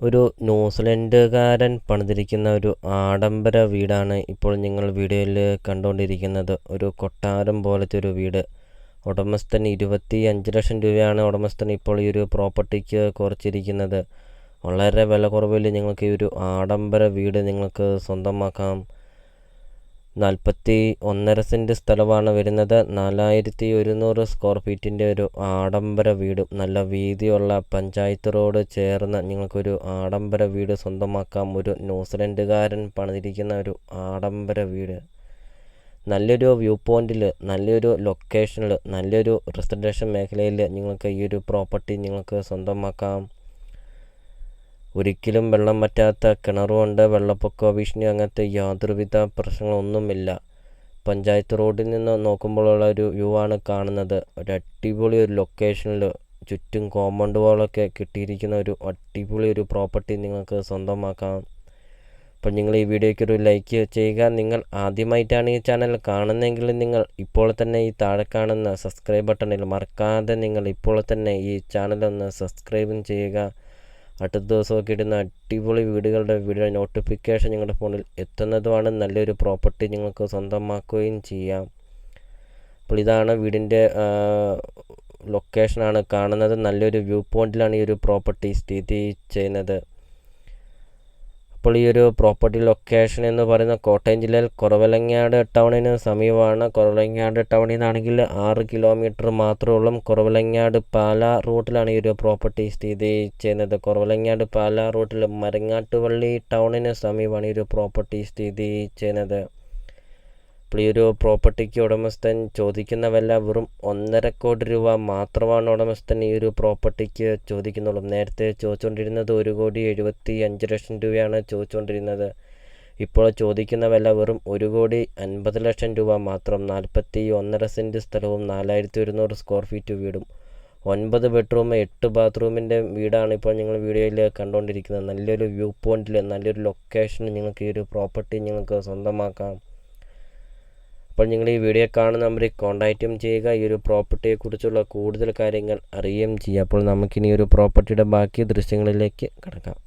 ഒരു ന്യൂസിലൻഡുകാരൻ പണിതിരിക്കുന്ന ഒരു ആഡംബര വീടാണ് ഇപ്പോൾ നിങ്ങൾ വീഡിയോയിൽ കണ്ടുകൊണ്ടിരിക്കുന്നത്. ഒരു കൊട്ടാരം പോലത്തെ ഒരു വീട്. ഉടമസ്ഥൻ 25 ലക്ഷം രൂപയാണ് ഉടമസ്ഥൻ ഇപ്പോൾ ഈ ഒരു പ്രോപ്പർട്ടിക്ക് കുറച്ചിരിക്കുന്നത്. വളരെ വില കുറവിൽ നിങ്ങൾക്ക് ഈ ഒരു ആഡംബര വീട് നിങ്ങൾക്ക് സ്വന്തമാക്കാം. 41.5 സെൻറ്റ് സ്ഥലമാണ് വരുന്നത്. 4100 സ്ക്വയർ ഫീറ്റിൻ്റെ ഒരു ആഡംബര വീടും നല്ല വീതിയുള്ള പഞ്ചായത്ത് റോഡ് ചേർന്ന് നിങ്ങൾക്കൊരു ആഡംബര വീട് സ്വന്തമാക്കാം. ഒരു ന്യൂസിലൻഡുകാരൻ പണിതിരിക്കുന്ന ഒരു ആഡംബര വീട്, നല്ലൊരു വ്യൂ പോയിന്റിൽ, നല്ലൊരു ലൊക്കേഷനിൽ, നല്ലൊരു റെസിഡൻഷ്യൽ മേഖലയിൽ നിങ്ങൾക്ക് ഈ ഒരു പ്രോപ്പർട്ടി നിങ്ങൾക്ക് സ്വന്തമാക്കാം. ഒരിക്കലും വെള്ളം പറ്റാത്ത കിണറുമുണ്ട്. വെള്ളപ്പൊക്ക ഭീഷണി അങ്ങനത്തെ യാതൊരുവിധ പ്രശ്നങ്ങളൊന്നുമില്ല. പഞ്ചായത്ത് റോഡിൽ നിന്ന് നോക്കുമ്പോഴുള്ള ഒരു വ്യൂ ആണ് കാണുന്നത്. ഒരു അടിപൊളി ഒരു ലൊക്കേഷനിൽ ചുറ്റും കോമ്പൗണ്ട് വാളൊക്കെ കിട്ടിയിരിക്കുന്ന ഒരു അടിപൊളി ഒരു പ്രോപ്പർട്ടി നിങ്ങൾക്ക് സ്വന്തമാക്കാം. അപ്പോൾ നിങ്ങൾ ഈ വീഡിയോയ്ക്ക് ഒരു ലൈക്ക് ചെയ്യുക. നിങ്ങൾ ആദ്യമായിട്ടാണ് ഈ ചാനൽ കാണുന്നതെങ്കിൽ നിങ്ങൾ ഇപ്പോൾ തന്നെ ഈ താഴെ കാണുന്ന സബ്സ്ക്രൈബ് ബട്ടണിൽ മറക്കാതെ നിങ്ങൾ ഇപ്പോൾ തന്നെ ഈ ചാനലൊന്ന് സബ്സ്ക്രൈബും ചെയ്യുക. അടുത്ത ദിവസമൊക്കെ ഇടുന്ന അടിപൊളി വീടുകളുടെ വീഡിയോ നോട്ടിഫിക്കേഷൻ നിങ്ങളുടെ ഫോണിൽ എത്തുന്നതുമാണ്. നല്ലൊരു പ്രോപ്പർട്ടി നിങ്ങൾക്ക് സ്വന്തമാക്കുകയും ചെയ്യാം. അപ്പോൾ ഇതാണ് വീടിൻ്റെ ലൊക്കേഷനാണ് കാണുന്നത്. നല്ലൊരു വ്യൂ പോയിന്റിലാണ് ഈ ഒരു പ്രോപ്പർട്ടി സ്ഥിതി ചെയ്യുന്നത്. അപ്പോൾ ഈ ഒരു പ്രോപ്പർട്ടി ലൊക്കേഷൻ എന്ന് പറയുന്ന കോട്ടയം ജില്ലയിൽ കുറവലങ്ങാട് ടൗണിന് സമീപമാണ്. കുറവലങ്ങാട് ടൗണിൽ നിന്നാണെങ്കിൽ 6 കിലോമീറ്റർ മാത്രമേ ഉള്ളൂ. കുറവലങ്ങാട് പാലാ റൂട്ടിലാണ് ഈ ഒരു പ്രോപ്പർട്ടി സ്ഥിതി ചെയ്യുന്നത്. കുറവലങ്ങാട് പാലാ റൂട്ടിൽ മരങ്ങാട്ടുപള്ളി ടൗണിന് സമീപമാണ് ഈ ഒരു പ്രോപ്പർട്ടി സ്ഥിതി ചെയ്യുന്നത്. അപ്പോൾ ഈ ഒരു പ്രോപ്പർട്ടിക്ക് ഉടമസ്ഥൻ ചോദിക്കുന്ന വില വെറും 1.5 കോടി രൂപ മാത്രമാണ് ഉടമസ്ഥൻ ഈ ഒരു പ്രോപ്പർട്ടിക്ക് ചോദിക്കുന്നുള്ളൂ. നേരത്തെ ചോദിച്ചുകൊണ്ടിരുന്നത് 1,75 ലക്ഷം രൂപയാണ് ചോദിച്ചുകൊണ്ടിരുന്നത്. ഇപ്പോൾ ചോദിക്കുന്ന വില വെറും 1,50 ലക്ഷം രൂപ മാത്രം. 41.5 സെൻറ്റ് സ്ഥലവും 4100 സ്ക്വയർ ഫീറ്റ് വീടും 9 ബെഡ്റൂം 8 ബാത്റൂമിൻ്റെ വീടാണ് ഇപ്പോൾ നിങ്ങൾ വീഡിയോയിൽ കണ്ടുകൊണ്ടിരിക്കുന്നത്. നല്ലൊരു വ്യൂ പോയിന്റിൽ, നല്ലൊരു ലൊക്കേഷനിൽ നിങ്ങൾക്ക് ഈ ഒരു പ്രോപ്പർട്ടി നിങ്ങൾക്ക് സ്വന്തമാക്കാം. അപ്പോൾ നിങ്ങൾ ഈ വീഡിയോ കാണുന്ന നമ്പറിൽ കോൺടാക്റ്റും ചെയ്യുക. ഈ ഒരു പ്രോപ്പർട്ടിയെക്കുറിച്ചുള്ള കൂടുതൽ കാര്യങ്ങൾ അറിയുകയും ചെയ്യുക. അപ്പോൾ നമുക്കിനി ഒരു പ്രോപ്പർട്ടിയുടെ ബാക്കി ദൃശ്യങ്ങളിലേക്ക് കടക്കാം.